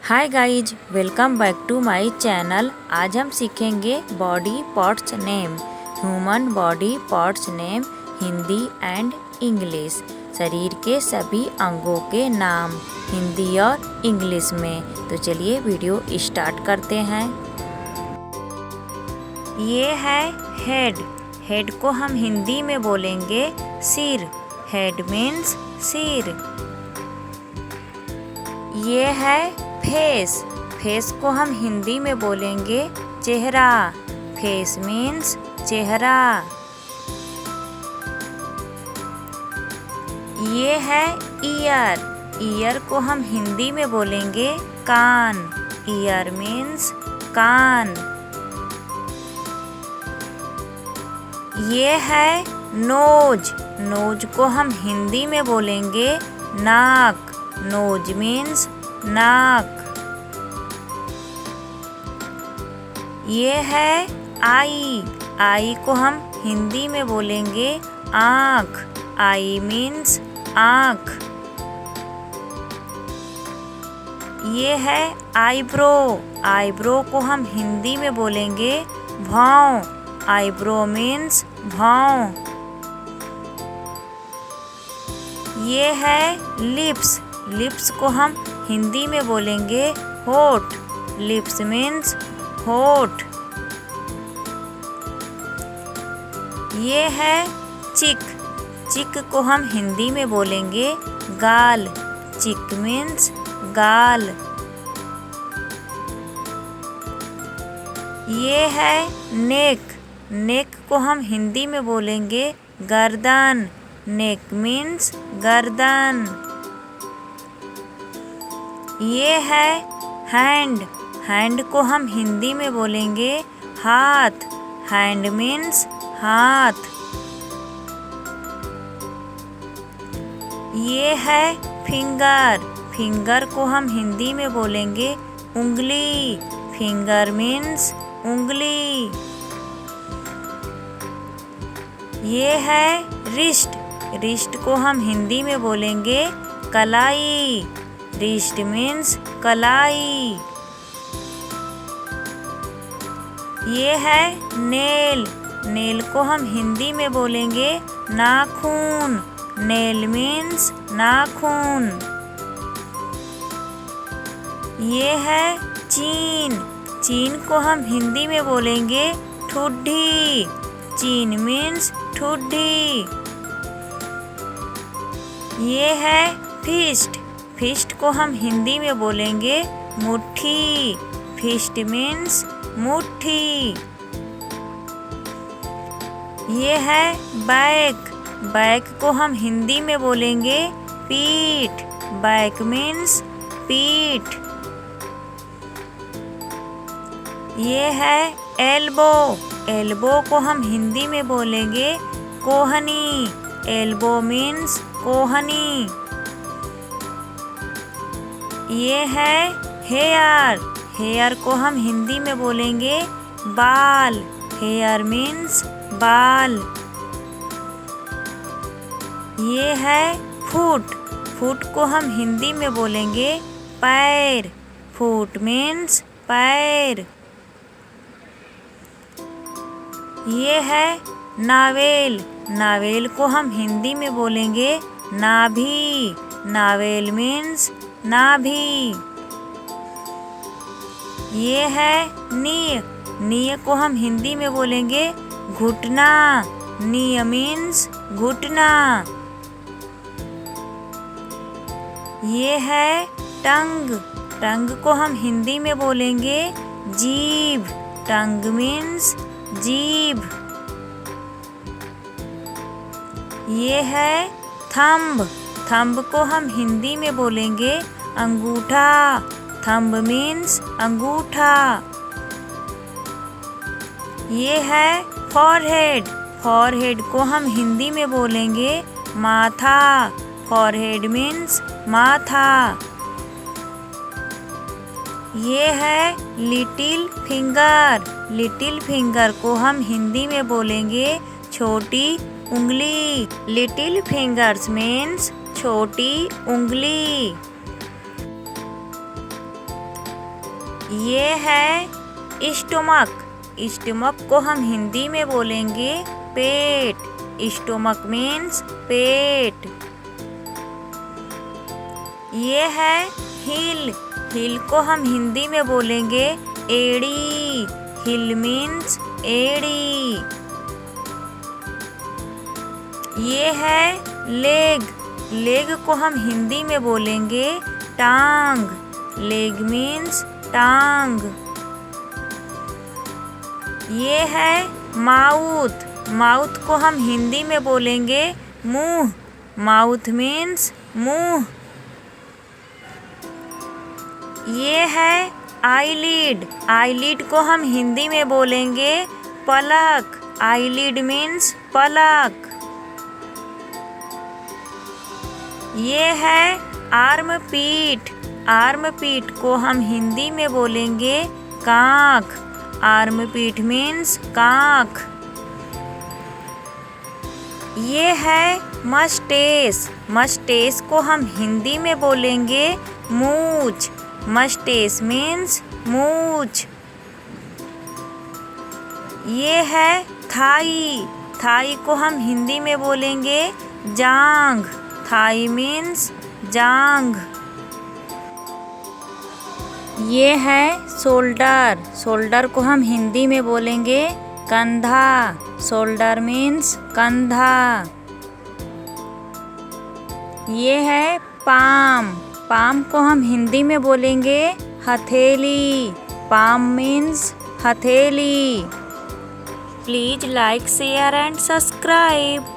Hi guys, welcome back to my channel. आज हम सीखेंगे body parts name, human body parts name, Hindi and English. शरीर के सभी अंगों के नाम हिंदी और इंग्लिश में। तो चलिए वीडियो स्टार्ट करते हैं। ये है हेड। हेड को हम हिंदी में बोलेंगे सिर। हेड मीन्स सिर। ये है फेस। फेस को हम हिंदी में बोलेंगे चेहरा। फेस मीन्स चेहरा। ये है ईयर। ईयर को हम हिंदी में बोलेंगे कान। ईयर मीन्स कान। ये है नोज। नोज को हम हिंदी में बोलेंगे नाक। नोज मीन्स नाक। ये है आई। आई को हम हिंदी में बोलेंगे आँख। आई मीन्स आँख। ये है आईब्रो। आईब्रो को हम हिंदी में बोलेंगे भौं। Eyebrow means भौं। ये है लिप्स। लिप्स को हम हिंदी में बोलेंगे होठ। लिप्स मीन्स होठ। ये है चिक। चिक को हम हिंदी में बोलेंगे गाल। चिक मीन्स गाल। ये है नेक। नेक को हम हिंदी में बोलेंगे गर्दन। नेक मीन्स गर्दन। ये है हैंड। हैंड को हम हिंदी में बोलेंगे हाथ। हैंड मीन्स हाथ। ये है फिंगर। फिंगर को हम हिंदी में बोलेंगे उंगली। फिंगर मीन्स उंगली। ये है रिस्ट। रिस्ट को हम हिंदी में बोलेंगे कलाई। रिस्ट मीन्स कलाई। ये है नेल। नेल को हम हिंदी में बोलेंगे नाखून। नेल मीन्स नाखून। ये है चीन। चीन को हम हिंदी में बोलेंगे ठुड्डी। चीन मीन्स ठुड्डी। ये है फिस्ट। फिस्ट को हम हिंदी में बोलेंगे मुट्ठी। फिस्ट मीन्स मुट्ठी। ये है बैक। बैक को हम हिंदी में बोलेंगे पीठ। बैक मीन्स पीठ। ये है एल्बो। एल्बो को हम हिंदी में बोलेंगे कोहनी। एल्बो मीन्स कोहनी। ये है हेयर। हेयर को हम हिंदी में बोलेंगे बाल। हेयर मीन्स बाल। ये है फुट। फुट को हम हिंदी में बोलेंगे पैर। फुट मीन्स पैर। ये है नावेल। नावेल को हम हिंदी में बोलेंगे नाभि। नावेल मीन्स नाभि। ये है नी। नी को हम हिंदी में बोलेंगे घुटना। नी मीन्स घुटना। ये है टंग। टंग को हम हिंदी में बोलेंगे जीभ। टंग मीन्स जीभ। ये है थंब। थंब को हम हिंदी में बोलेंगे अंगूठा। थंब मीन्स अंगूठा। ये है फॉरहेड। फॉरहेड को हम हिंदी में बोलेंगे माथा। फॉरहेड मीन्स माथा। ये है लिटिल फिंगर। लिटिल फिंगर को हम हिंदी में बोलेंगे छोटी उंगली। लिटिल फिंगर्स मीन्स छोटी उंगली। ये है स्टोमक। स्टोमक को हम हिंदी में बोलेंगे पेट। स्टोमक मीन्स पेट। ये है हिल। हिल को हम हिंदी में बोलेंगे एड़ी। हिल मीन्स एड़ी। ये है लेग। लेग को हम हिंदी में बोलेंगे टांग। लेग मीन्स टांग। ये है माउथ। माउथ को हम हिंदी में बोलेंगे मुंह। माउथ मीन्स मुंह। ये है आईलिड। आईलिड को हम हिंदी में बोलेंगे पलक। आईलिड मीन्स पलक। ये है आर्म पीट। आर्म पीट को हम हिंदी में बोलेंगे कांख। आर्म पीट मीन्स कांख। ये है मस्टेस। मस्टेस को हम हिंदी में बोलेंगे मूंछ। मस्टेस मीन्स मूंछ। ये है थाई। थाई को हम हिंदी में बोलेंगे जांघ। थाई मीन्स जांघ। ये है शोल्डर। शोल्डर को हम हिंदी में बोलेंगे कंधा। शोल्डर मीन्स कंधा। ये है पाम। पाम को हम हिंदी में बोलेंगे हथेली। पाम मीन्स हथेली। Please like, share and subscribe.